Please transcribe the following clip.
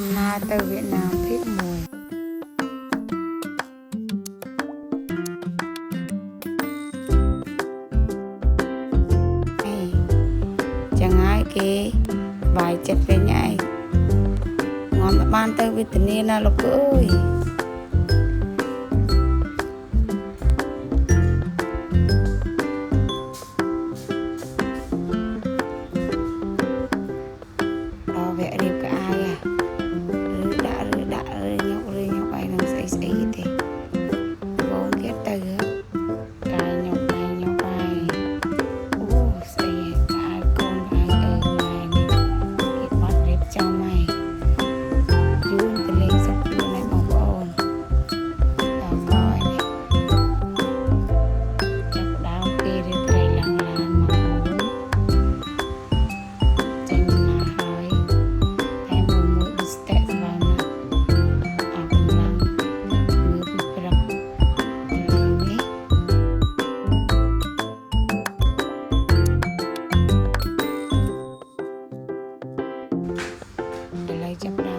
ដំណើរទៅវៀតណាមភាគ1ចឹងហើយគេបាយចិត្តវិញហើយងំបានទៅវេទនាណាលោកអើយដល់វគ្គរៀបកៅអៅឬដាក់ញុកអីនឹងស្អីទេបងទៀតទៅកាយញុកហើយអូស្អីកាយកូនកៅអើម៉ែនេះគេបាត់រៀបចំហើយយូរទៅលេងសុខខ្លួនឲ្យបងប្អូនដល់កយនេះចាប់ដើមពីរៀបត្រីឡើងឡានមកចេញណាហើយតែមួយប៊ីស្តេកស្បានណាអស់កម្លាំងមើលពីព្រឹកនេះឥឡូវចាប់